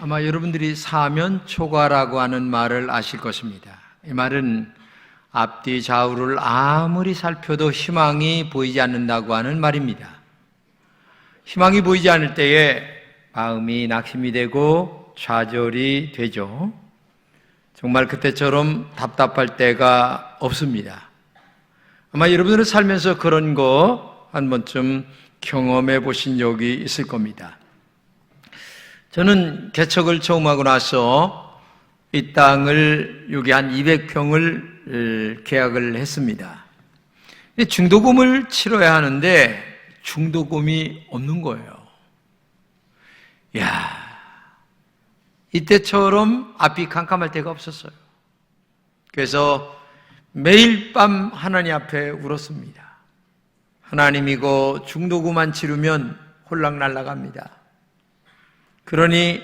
아마 여러분들이 사면 초과라고 하는 말을 아실 것입니다. 이 말은 앞뒤 좌우를 아무리 살펴도 희망이 보이지 않는다고 하는 말입니다. 희망이 보이지 않을 때에 마음이 낙심이 되고 좌절이 되죠. 정말 그때처럼 답답할 때가 없습니다. 아마 여러분들은 살면서 그런 거 한 번쯤 경험해 보신 적이 있을 겁니다. 저는 개척을 처음 하고 나서 이 땅을 여기 한 200평을 계약을 했습니다. 중도금을 치러야 하는데 중도금이 없는 거예요. 이야, 이때처럼 앞이 캄캄할 때가 없었어요. 그래서 매일 밤 하나님 앞에 울었습니다. 하나님, 이거 중도금만 치르면 홀락날락합니다. 그러니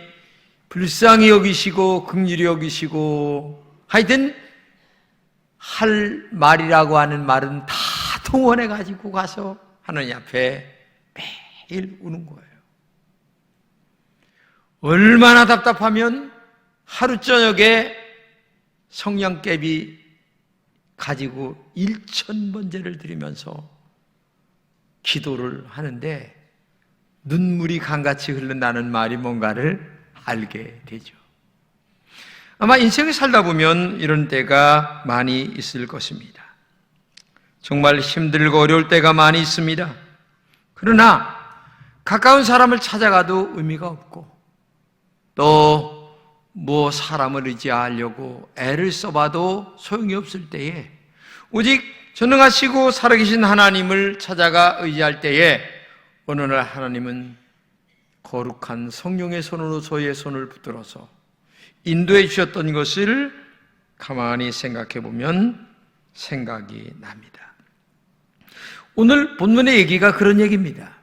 불쌍히 여기시고 긍휼히 여기시고, 하여튼 할 말이라고 하는 말은 다 동원해 가지고 가서 하나님 앞에 매일 우는 거예요. 얼마나 답답하면 하루 저녁에 성냥개비 가지고 1000번제를 드리면서 기도를 하는데 눈물이 강같이 흐른다는 말이 뭔가를 알게 되죠. 아마 인생을 살다 보면 이런 때가 많이 있을 것입니다. 정말 힘들고 어려울 때가 많이 있습니다. 그러나 가까운 사람을 찾아가도 의미가 없고, 또 뭐 사람을 의지하려고 애를 써봐도 소용이 없을 때에 오직 전능하시고 살아계신 하나님을 찾아가 의지할 때에 어느 날 하나님은 거룩한 성령의 손으로 저희의 손을 붙들어서 인도해 주셨던 것을 가만히 생각해 보면 생각이 납니다. 오늘 본문의 얘기가 그런 얘기입니다.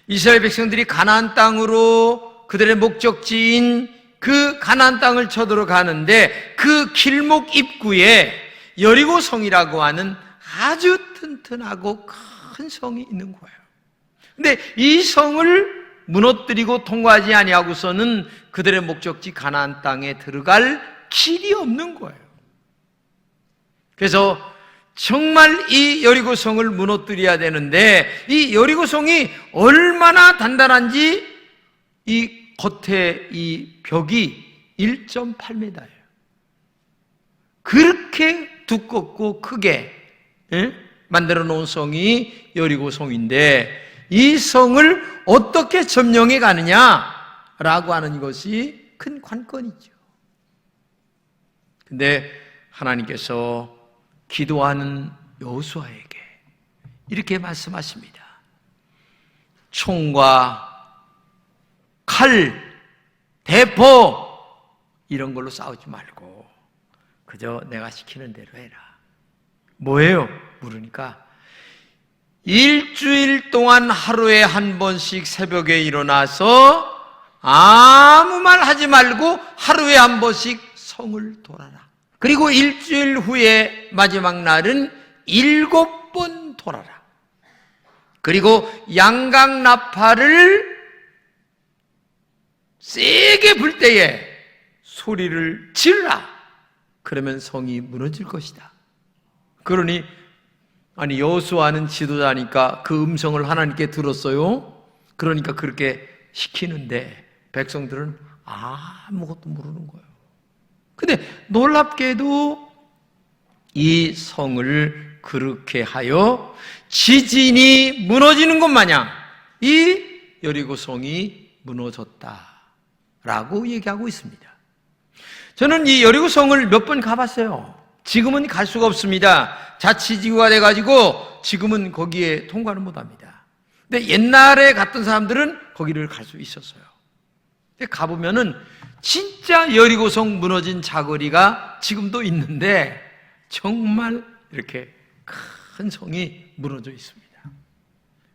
이스라엘 백성들이 가나안 땅으로 그들의 목적지인 그 가나안 땅을 쳐들어가는데 그 길목 입구에 여리고 성이라고 하는 아주 튼튼하고 큰 성이 있는 거예요. 근데 이 성을 무너뜨리고 통과하지 아니하고서는 그들의 목적지 가나안 땅에 들어갈 길이 없는 거예요. 그래서 정말 이 여리고 성을 무너뜨려야 되는데, 이 여리고 성이 얼마나 단단한지 이 겉에 이 벽이 1.8m예요. 그렇게 두껍고 크게 만들어 놓은 성이 여리고 성인데, 이 성을 어떻게 점령해 가느냐라고 하는 것이 큰 관건이죠. 근데 하나님께서 기도하는 여호수아에게 이렇게 말씀하십니다. 총과 칼, 대포 이런 걸로 싸우지 말고 그저 내가 시키는 대로 해라. 뭐예요? 물으니까 일주일 동안 하루에 한 번씩 새벽에 일어나서 아무 말 하지 말고 하루에 한 번씩 성을 돌아라. 그리고 일주일 후에 마지막 날은 7번 돌아라. 그리고 양강나팔을 세게 불 때에 소리를 지르라. 그러면 성이 무너질 것이다. 그러니 여호수아는 지도자니까 그 음성을 하나님께 들었어요. 그러니까 그렇게 시키는데 백성들은 아무것도 모르는 거예요. 근데 놀랍게도 이 성을 그렇게 하여 지진이 무너지는 것 마냥 이 여리고 성이 무너졌다라고 얘기하고 있습니다. 저는 이 여리고 성을 몇 번 가봤어요. 지금은 갈 수가 없습니다. 자치지구가 돼가지고 지금은 거기에 통과를 못합니다. 근데 옛날에 갔던 사람들은 거기를 갈 수 있었어요. 근데 가보면은 진짜 여리고성 무너진 자거리가 지금도 있는데 정말 이렇게 큰 성이 무너져 있습니다.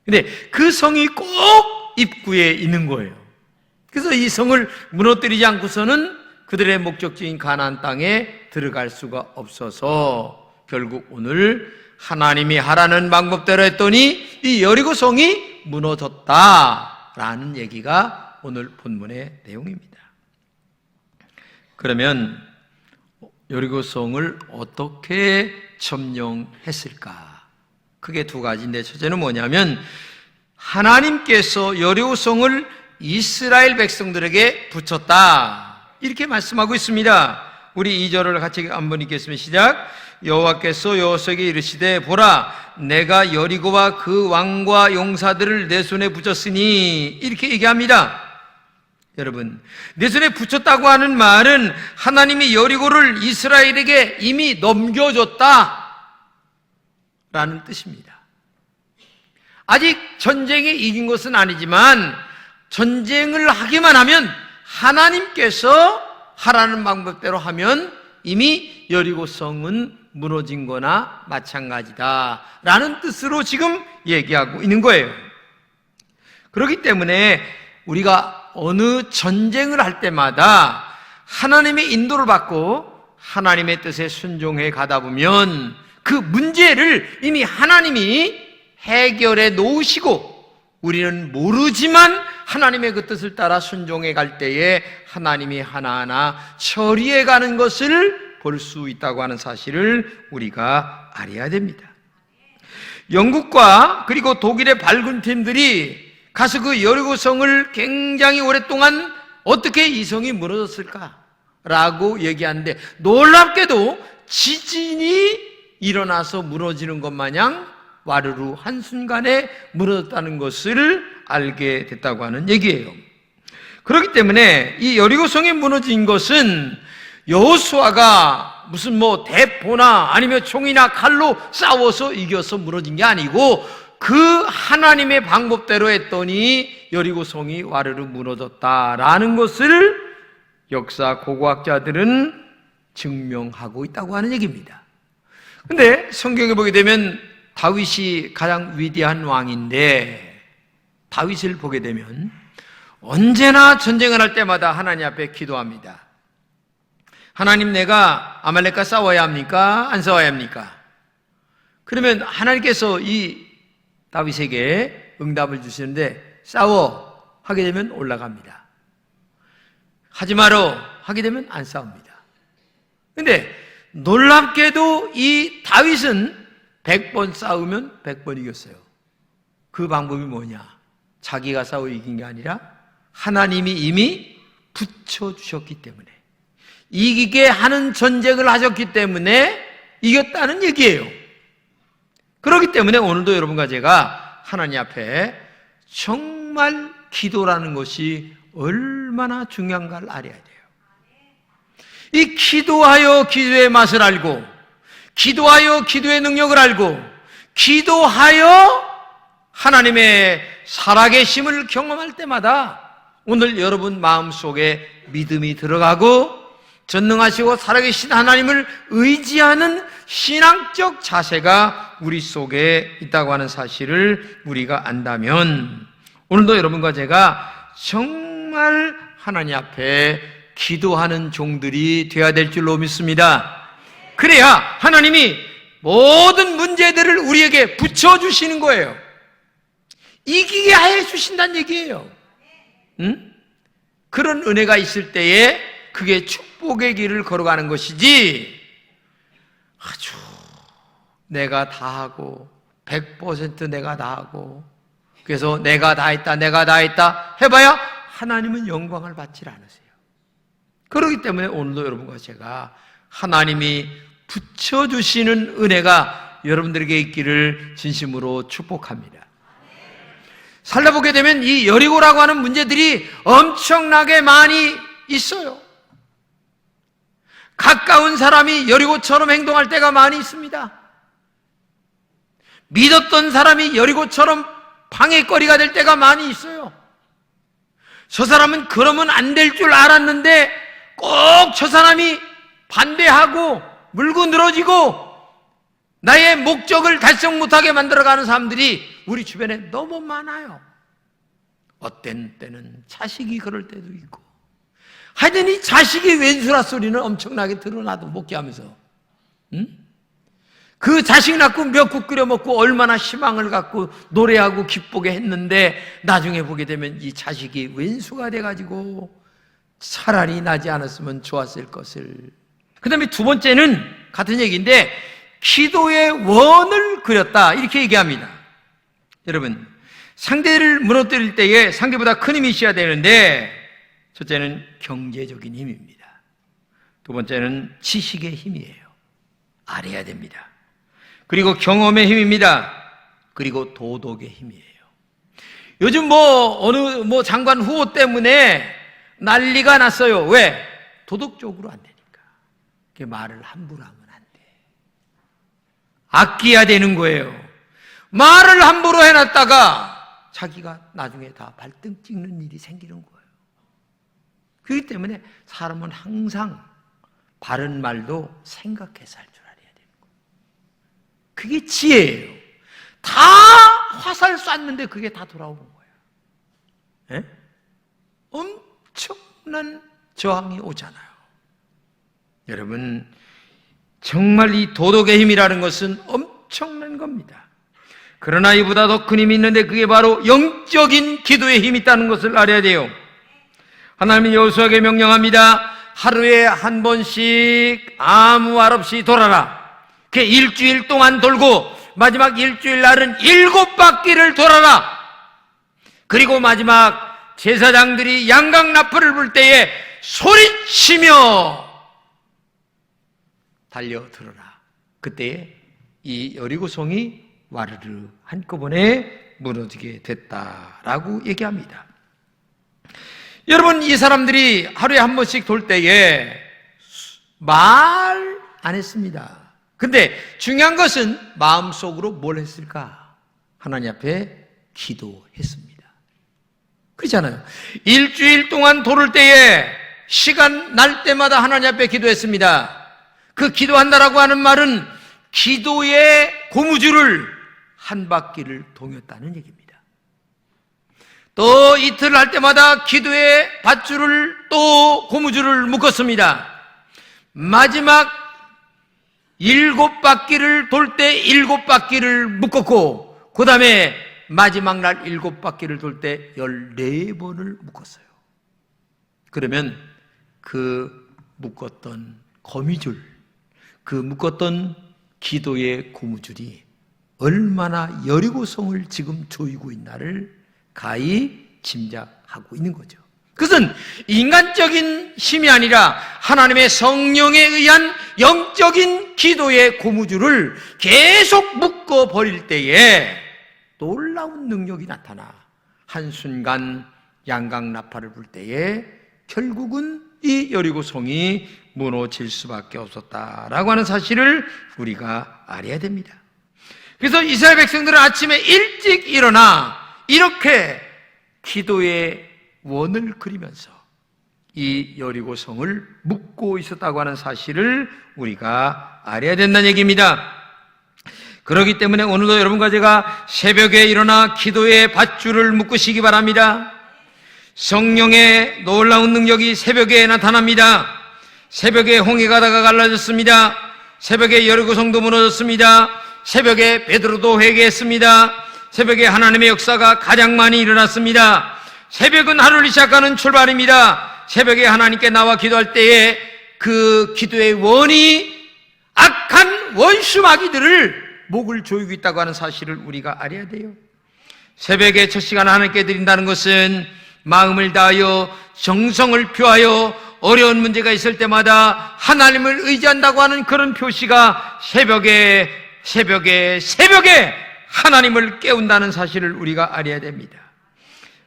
근데 그 성이 꼭 입구에 있는 거예요. 그래서 이 성을 무너뜨리지 않고서는 그들의 목적지인 가나안 땅에 들어갈 수가 없어서 결국 오늘 하나님이 하라는 방법대로 했더니 이 여리고 성이 무너졌다라는 얘기가 오늘 본문의 내용입니다. 그러면 여리고성을 어떻게 점령했을까? 크게 두 가지인데, 첫째는 뭐냐면 하나님께서 여리고성을 이스라엘 백성들에게 붙였다, 이렇게 말씀하고 있습니다. 우리 2절을 같이 한번 읽겠습니다. 시작. 여호와께서 여호수아에게 이르시되 보라, 내가 여리고와 그 왕과 용사들을 내 손에 붙였으니, 이렇게 얘기합니다. 여러분, 내 손에 붙였다고 하는 말은 하나님이 여리고를 이스라엘에게 이미 넘겨줬다 라는 뜻입니다. 아직 전쟁에 이긴 것은 아니지만 전쟁을 하기만 하면, 하나님께서 하라는 방법대로 하면 이미 여리고성은 무너진 거나 마찬가지다 라는 뜻으로 지금 얘기하고 있는 거예요. 그렇기 때문에 우리가 어느 전쟁을 할 때마다 하나님의 인도를 받고 하나님의 뜻에 순종해 가다 보면 그 문제를 이미 하나님이 해결해 놓으시고, 우리는 모르지만 하나님의 그 뜻을 따라 순종해 갈 때에 하나님이 하나하나 처리해 가는 것을 볼 수 있다고 하는 사실을 우리가 알아야 됩니다. 영국과 그리고 독일의 발군 팀들이 가서 그 여리고성을 굉장히 오랫동안 어떻게 이 성이 무너졌을까라고 얘기하는데, 놀랍게도 지진이 일어나서 무너지는 것 마냥 와르르 한순간에 무너졌다는 것을 알게 됐다고 하는 얘기예요. 그렇기 때문에 이 여리고성이 무너진 것은 여호수아가 무슨 대포나 아니면 총이나 칼로 싸워서 이겨서 무너진 게 아니고, 그 하나님의 방법대로 했더니 여리고성이 와르르 무너졌다라는 것을 역사 고고학자들은 증명하고 있다고 하는 얘기입니다. 근데 성경에 보게 되면 다윗이 가장 위대한 왕인데, 다윗을 보게 되면 언제나 전쟁을 할 때마다 하나님 앞에 기도합니다. 하나님, 내가 아말렉과 싸워야 합니까? 안 싸워야 합니까? 그러면 하나님께서 이 다윗에게 응답을 주시는데, 싸워 하게 되면 올라갑니다. 하지 마라 하게 되면 안 싸웁니다. 근데 놀랍게도 이 다윗은 100번 싸우면 100번 이겼어요. 그 방법이 뭐냐? 자기가 싸워 이긴 게 아니라 하나님이 이미 붙여주셨기 때문에, 이기게 하는 전쟁을 하셨기 때문에 이겼다는 얘기예요. 그렇기 때문에 오늘도 여러분과 제가 하나님 앞에 정말 기도라는 것이 얼마나 중요한가를 알아야 돼요. 이 기도하여 기도의 맛을 알고, 기도하여 기도의 능력을 알고, 기도하여 하나님의 살아계심을 경험할 때마다 오늘 여러분 마음속에 믿음이 들어가고, 전능하시고 살아계신 하나님을 의지하는 신앙적 자세가 우리 속에 있다고 하는 사실을 우리가 안다면, 오늘도 여러분과 제가 정말 하나님 앞에 기도하는 종들이 되어야 될 줄로 믿습니다. 그래야 하나님이 모든 문제들을 우리에게 붙여주시는 거예요. 이기게 해주신다는 얘기예요. 응? 그런 은혜가 있을 때에 그게 축복의 길을 걸어가는 것이지, 아주 내가 다 하고 100% 내가 다 하고, 그래서 내가 다 했다 해봐야 하나님은 영광을 받지 않으세요. 그렇기 때문에 오늘도 여러분과 제가 하나님이 붙여주시는 은혜가 여러분들에게 있기를 진심으로 축복합니다. 살다보게 되면 이 여리고라고 하는 문제들이 엄청나게 많이 있어요. 가까운 사람이 여리고처럼 행동할 때가 많이 있습니다. 믿었던 사람이 여리고처럼 방해거리가 될 때가 많이 있어요. 저 사람은 그러면 안 될 줄 알았는데 꼭 저 사람이 반대하고 물고 늘어지고 나의 목적을 달성 못하게 만들어가는 사람들이 우리 주변에 너무 많아요. 어떤 때는 자식이 그럴 때도 있고, 하여튼 이 자식이 왼수라 소리는 엄청나게 드러나도 못게하면서, 응? 그 자식 낳고 미역국 끓여 먹고 얼마나 희망을 갖고 노래하고 기쁘게 했는데 나중에 보게 되면 이 자식이 왼수가 돼가지고 차라리 나지 않았으면 좋았을 것을. 그 다음에 두 번째는 같은 얘기인데 기도의 원을 그렸다 이렇게 얘기합니다. 여러분, 상대를 무너뜨릴 때에 상대보다 큰 힘이 있어야 되는데 첫째는 경제적인 힘입니다. 두 번째는 지식의 힘이에요. 알아야 됩니다. 그리고 경험의 힘입니다. 그리고 도덕의 힘이에요. 요즘 어느 장관 후보 때문에 난리가 났어요. 왜? 도덕적으로 안 되니까. 말을 함부로 하면 안 돼. 아껴야 되는 거예요. 말을 함부로 해놨다가 자기가 나중에 다 발등 찍는 일이 생기는 거예요. 그렇기 때문에 사람은 항상 바른 말도 생각해서 할 줄 알아야 되는 거예요. 그게 지혜예요. 다 화살 쐈는데 그게 다 돌아오는 거예요. 에? 엄청난 저항이 오잖아요. 여러분, 정말 이 도덕의 힘이라는 것은 엄청난 겁니다. 그러나 이보다 더 큰 힘이 있는데 그게 바로 영적인 기도의 힘이 있다는 것을 알아야 돼요. 하나님은 여호수아에게 명령합니다. 하루에 한 번씩 아무 말 없이 돌아라. 그 일주일 동안 돌고 마지막 일주일 날은 7바퀴를 돌아라. 그리고 마지막 제사장들이 양강나팔을 불 때에 소리치며 달려들어라. 그때에 이 여리고성이 와르르 한꺼번에 무너지게 됐다라고 얘기합니다. 여러분, 이 사람들이 하루에 한 번씩 돌 때에 말 안 했습니다. 근데 중요한 것은 마음속으로 뭘 했을까? 하나님 앞에 기도했습니다. 그렇잖아요. 일주일 동안 돌을 때에 시간 날 때마다 하나님 앞에 기도했습니다. 그 기도한다라고 하는 말은 기도의 고무줄을 한 바퀴를 동였다는 얘기입니다. 또 이틀 할 때마다 기도의 밧줄을 또 고무줄을 묶었습니다. 마지막 7바퀴를 돌 때 7바퀴를 묶었고 그 다음에 마지막 날 7바퀴를 돌 때 14번을 묶었어요. 그러면 그 묶었던 거미줄, 그 묶었던 기도의 고무줄이 얼마나 여리고성을 지금 조이고 있나를 가히 짐작하고 있는 거죠. 그것은 인간적인 힘이 아니라 하나님의 성령에 의한 영적인 기도의 고무줄을 계속 묶어버릴 때에 놀라운 능력이 나타나 한순간 양강나팔을 불 때에 결국은 이 여리고성이 무너질 수밖에 없었다라고 하는 사실을 우리가 알아야 됩니다. 그래서 이스라엘 백성들은 아침에 일찍 일어나 이렇게 기도의 원을 그리면서 이 여리고성을 묶고 있었다고 하는 사실을 우리가 알아야 된다는 얘기입니다. 그렇기 때문에 오늘도 여러분과 제가 새벽에 일어나 기도의 밧줄을 묶으시기 바랍니다. 성령의 놀라운 능력이 새벽에 나타납니다. 새벽에 홍해가다가 갈라졌습니다. 새벽에 여리고성도 무너졌습니다. 새벽에 베드로도 회개했습니다. 새벽에 하나님의 역사가 가장 많이 일어났습니다. 새벽은 하루를 시작하는 출발입니다. 새벽에 하나님께 나와 기도할 때에 그 기도의 원이 악한 원수 마귀들을 목을 조이고 있다고 하는 사실을 우리가 알아야 돼요. 새벽에 첫 시간 하나님께 드린다는 것은 마음을 다하여 정성을 표하여 어려운 문제가 있을 때마다 하나님을 의지한다고 하는 그런 표시가 새벽에 하나님을 깨운다는 사실을 우리가 알아야 됩니다.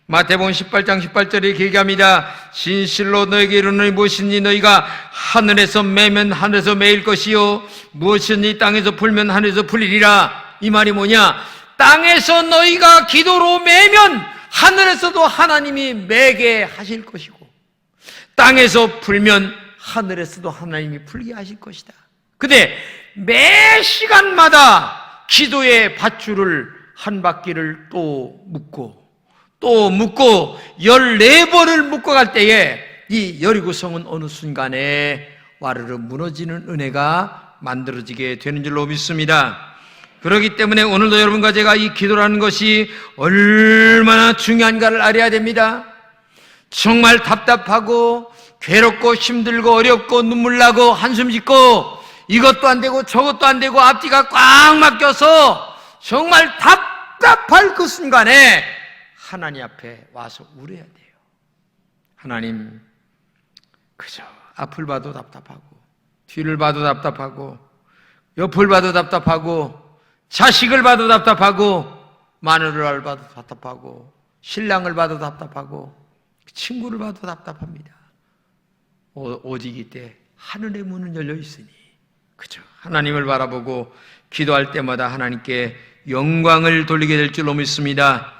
마태복음 18장 18절에 이렇게 얘기합니다. 진실로 너에게 이르노니 무엇이니 너희가 하늘에서 매면 하늘에서 매일 것이요 무엇이니 땅에서 풀면 하늘에서 풀리리라. 이 말이 뭐냐? 땅에서 너희가 기도로 매면 하늘에서도 하나님이 매게 하실 것이고 땅에서 풀면 하늘에서도 하나님이 풀게 하실 것이다. 근데 매 시간마다 기도의 밧줄을 한 바퀴를 또 묶고 14번을 묶어갈 때에 이 여리고성은 어느 순간에 와르르 무너지는 은혜가 만들어지게 되는 줄로 믿습니다. 그렇기 때문에 오늘도 여러분과 제가 이 기도라는 것이 얼마나 중요한가를 알아야 됩니다. 정말 답답하고 괴롭고 힘들고 어렵고 눈물 나고 한숨 짓고 이것도 안 되고 저것도 안 되고 앞뒤가 꽉 막혀서 정말 답답할 그 순간에 하나님 앞에 와서 울어야 돼요. 하나님, 그저 앞을 봐도 답답하고 뒤를 봐도 답답하고 옆을 봐도 답답하고 자식을 봐도 답답하고 마누라를 봐도 답답하고 신랑을 봐도 답답하고 친구를 봐도 답답합니다. 오직 이때 하늘의 문은 열려 있으니 그죠? 하나님을 바라보고 기도할 때마다 하나님께 영광을 돌리게 될 줄로 믿습니다.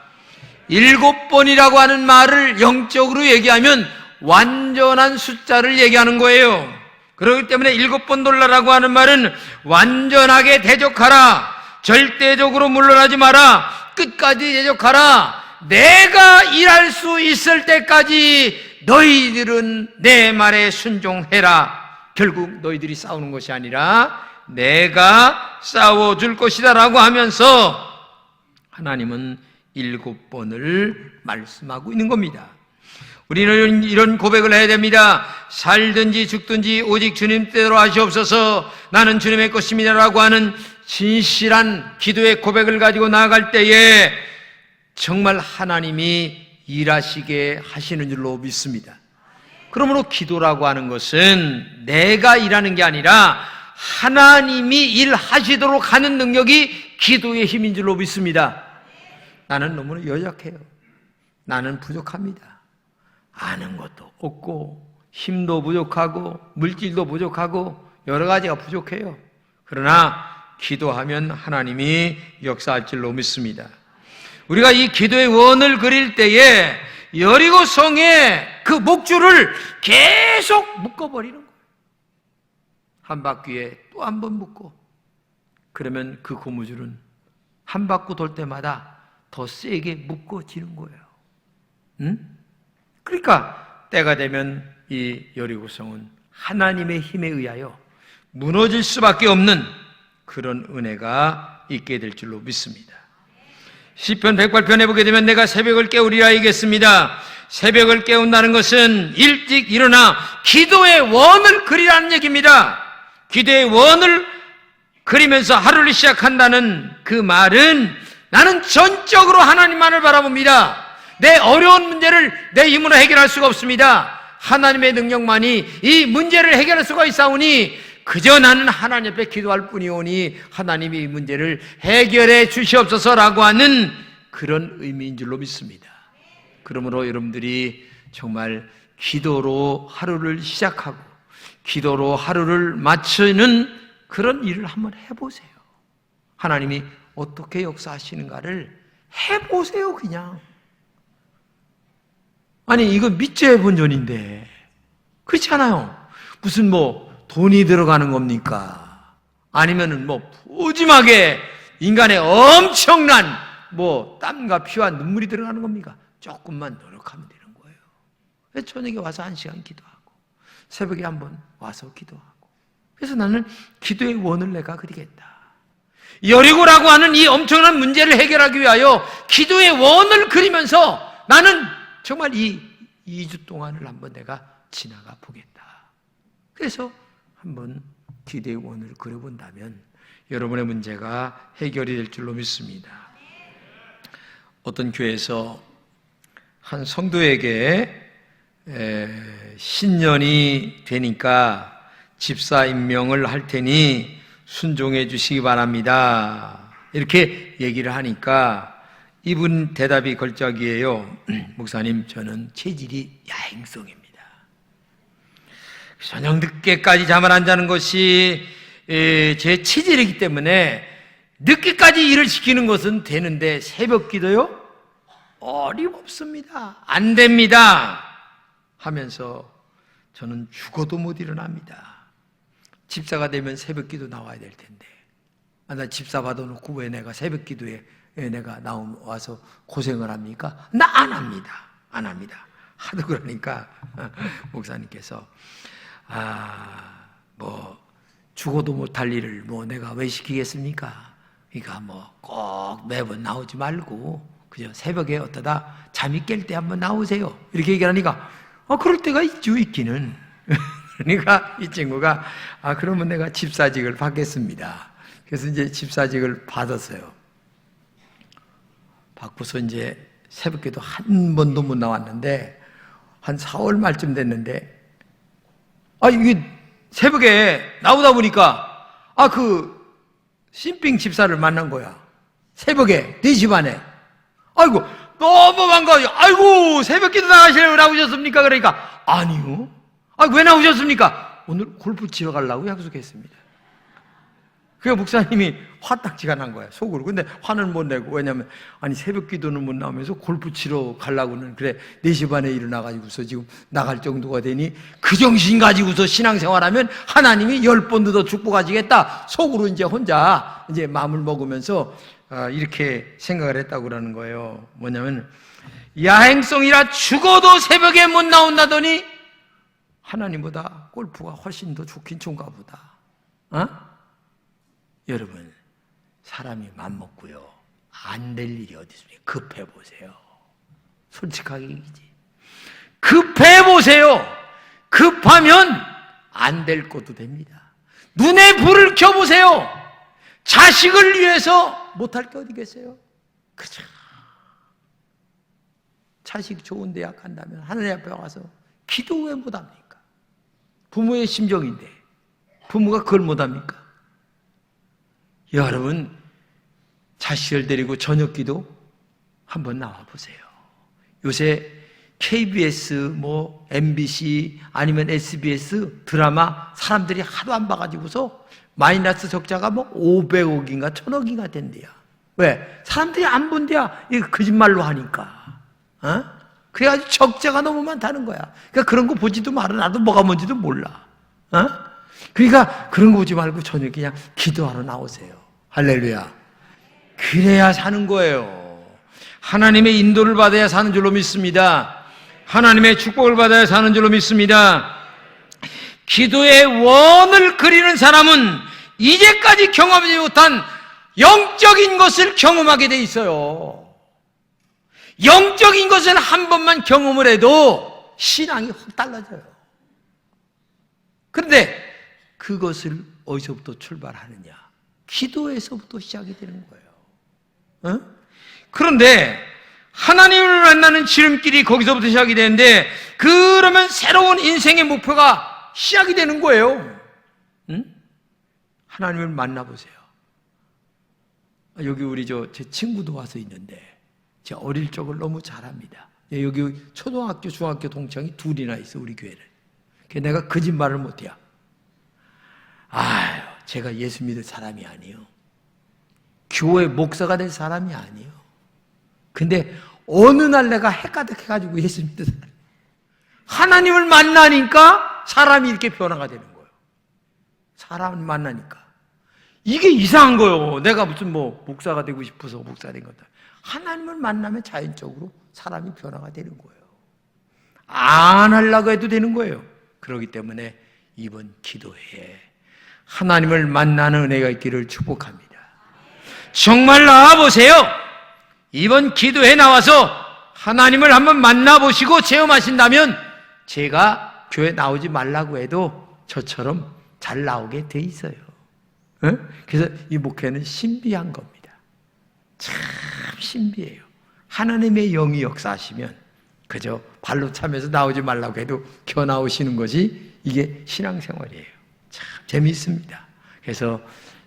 7번이라고 하는 말을 영적으로 얘기하면 완전한 숫자를 얘기하는 거예요. 그렇기 때문에 7번 돌라라고 하는 말은 완전하게 대적하라, 절대적으로 물러나지 마라, 끝까지 대적하라, 내가 일할 수 있을 때까지 너희들은 내 말에 순종해라. 결국 너희들이 싸우는 것이 아니라 내가 싸워줄 것이다 라고 하면서 하나님은 7번을 말씀하고 있는 겁니다. 우리는 이런 고백을 해야 됩니다. 살든지 죽든지 오직 주님 뜻대로 하시옵소서, 나는 주님의 것입니다 라고 하는 진실한 기도의 고백을 가지고 나아갈 때에 정말 하나님이 일하시게 하시는 줄로 믿습니다. 그러므로 기도라고 하는 것은 내가 일하는 게 아니라 하나님이 일하시도록 하는 능력이 기도의 힘인 줄로 믿습니다. 나는 너무나 연약해요. 나는 부족합니다. 아는 것도 없고 힘도 부족하고 물질도 부족하고 여러 가지가 부족해요. 그러나 기도하면 하나님이 역사할 줄로 믿습니다. 우리가 이 기도의 원을 그릴 때에 여리고성의 그 목줄을 계속 묶어버리는 거예요. 한 바퀴에 또 한 번 묶고, 그러면 그 고무줄은 한 바퀴 돌 때마다 더 세게 묶어지는 거예요. 응? 그러니까 때가 되면 이 여리고성은 하나님의 힘에 의하여 무너질 수밖에 없는 그런 은혜가 있게 될 줄로 믿습니다. 시편 108편에 보게 되면 내가 새벽을 깨우리라 얘기했습니다. 새벽을 깨운다는 것은 일찍 일어나 기도의 원을 그리라는 얘기입니다. 기도의 원을 그리면서 하루를 시작한다는 그 말은 나는 전적으로 하나님만을 바라봅니다. 내 어려운 문제를 내 힘으로 해결할 수가 없습니다. 하나님의 능력만이 이 문제를 해결할 수가 있사오니 그저 나는 하나님 앞에 기도할 뿐이오니 하나님이 이 문제를 해결해 주시옵소서라고 하는 그런 의미인 줄로 믿습니다. 그러므로 여러분들이 정말 기도로 하루를 시작하고 기도로 하루를 마치는 그런 일을 한번 해보세요. 하나님이 어떻게 역사하시는가를 해보세요. 그냥 아니 이거 믿져야 본전인데 그렇지 않아요? 무슨 돈이 들어가는 겁니까? 아니면은 푸짐하게 인간의 엄청난 땀과 피와 눈물이 들어가는 겁니까? 조금만 노력하면 되는 거예요. 저녁에 와서 1시간 기도하고 새벽에 한번 와서 기도하고. 그래서 나는 기도의 원을 내가 그리겠다. 여리고라고 하는 이 엄청난 문제를 해결하기 위하여 기도의 원을 그리면서 나는 정말 이 2주 동안을 한번 내가 지나가 보겠다. 그래서 한번 기도의 원을 그려본다면 여러분의 문제가 해결이 될 줄로 믿습니다. 어떤 교회에서 한 성도에게 신년이 되니까 집사 임명을 할 테니 순종해 주시기 바랍니다. 이렇게 얘기를 하니까 이분 대답이 걸작이에요. 목사님, 저는 체질이 야행성입니다. 저녁 늦게까지 잠을 안 자는 것이 제 체질이기 때문에 늦게까지 일을 시키는 것은 되는데 새벽 기도요? 어림없습니다. 안 됩니다. 하면서 저는 죽어도 못 일어납니다. 집사가 되면 새벽 기도 나와야 될 텐데 나 집사 받아놓고 왜 내가 새벽 기도에 내가 와서 고생을 합니까? 나 안 합니다. 안 합니다. 하도 그러니까 목사님께서 죽어도 못할 일을 내가 왜 시키겠습니까? 그러니까 꼭 매번 나오지 말고 그저 새벽에 어떠다 잠이 깰 때 한번 나오세요. 이렇게 얘기하니까 그럴 때가 있죠, 있기는. 그러니까 이 친구가 그러면 내가 집사직을 받겠습니다. 그래서 이제 집사직을 받았어요. 받고서 이제 새벽기도 한 번도 못 나왔는데 한 4월 말쯤 됐는데 이게 새벽에 나오다 보니까 신빙 집사를 만난 거야. 새벽에 4시 반에. 아이고 너무 반가워요. 아이고 새벽기도 나가시려고 나오셨습니까? 그러니까 아니요. 왜 나오셨습니까? 오늘 골프 치러 가려고 약속했습니다. 그러니까 목사님이 화딱지가 난 거야, 속으로. 근데 화는 못 내고. 왜냐면 새벽 기도는 못 나오면서 골프 치러 가려고는 그래 4시 반에 일어나가지고서 지금 나갈 정도가 되니 그 정신 가지고서 신앙생활하면 하나님이 10번도 더 축복하시겠다, 속으로 이제 혼자 이제 마음을 먹으면서 이렇게 생각을 했다고 그러는 거예요. 뭐냐면 야행성이라 죽어도 새벽에 못 나온다더니 하나님보다 골프가 훨씬 더 좋긴 좋은가 보다. 여러분, 사람이 맘먹고요 안 될 일이 어디 있습니까? 급해보세요. 솔직하게 얘기지. 급해보세요. 급하면 안 될 것도 됩니다. 눈에 불을 켜보세요. 자식을 위해서 못할 게 어디 계세요? 그죠? 자식 좋은 대학 간다면 하나님 앞에 와서 기도 왜 못합니까? 부모의 심정인데 부모가 그걸 못합니까? 여러분, 자식을 데리고 저녁기도 한번 나와보세요. 요새 KBS, MBC 아니면 SBS 드라마 사람들이 하도 안 봐가지고서 마이너스 적자가 500억인가 1000억인가 된대요. 왜? 사람들이 안 본대야. 이거 거짓말로 하니까. 그래가지고 적자가 너무 많다는 거야. 그러니까 그런 거 보지도 말아. 나도 뭐가 뭔지도 몰라. 그러니까 그런 거 보지 말고 저녁에 그냥 기도하러 나오세요. 할렐루야. 그래야 사는 거예요. 하나님의 인도를 받아야 사는 줄로 믿습니다. 하나님의 축복을 받아야 사는 줄로 믿습니다. 기도의 원을 그리는 사람은 이제까지 경험하지 못한 영적인 것을 경험하게 돼 있어요. 영적인 것을 한 번만 경험을 해도 신앙이 확 달라져요. 그런데 그것을 어디서부터 출발하느냐? 기도에서부터 시작이 되는 거예요. 그런데 하나님을 만나는 지름길이 거기서부터 시작이 되는데, 그러면 새로운 인생의 목표가 시작이 되는 거예요. 하나님을 만나보세요. 여기 우리 제 친구도 와서 있는데 제가 어릴 적을 너무 잘합니다. 여기 초등학교 중학교 동창이 둘이나 있어, 우리 교회를. 내가 거짓말을 못해요. 제가 예수 믿을 사람이 아니에요. 교회 목사가 될 사람이 아니에요. 근데 어느 날 내가 헷가득해가지고 예수 믿는 사람, 하나님을 만나니까 사람이 이렇게 변화가 되는 거예요. 사람을 만나니까 이게 이상한 거예요. 내가 무슨 목사가 되고 싶어서 목사 된 거다. 하나님을 만나면 자연적으로 사람이 변화가 되는 거예요. 안 하려고 해도 되는 거예요. 그렇기 때문에 이번 기도회에 하나님을 만나는 은혜가 있기를 축복합니다. 정말 나와보세요. 이번 기도회에 나와서 하나님을 한번 만나보시고 체험하신다면 제가 교회 나오지 말라고 해도 저처럼 잘 나오게 돼 있어요. 그래서 이 목회는 신비한 겁니다. 참 신비해요. 하나님의 영이 역사하시면 그저 발로 차면서 나오지 말라고 해도 겨 나오시는 것이 이게 신앙생활이에요. 참 재미있습니다. 그래서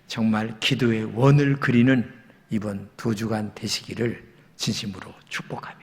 정말 기도의 원을 그리는 이번 2주간 되시기를 진심으로 축복합니다.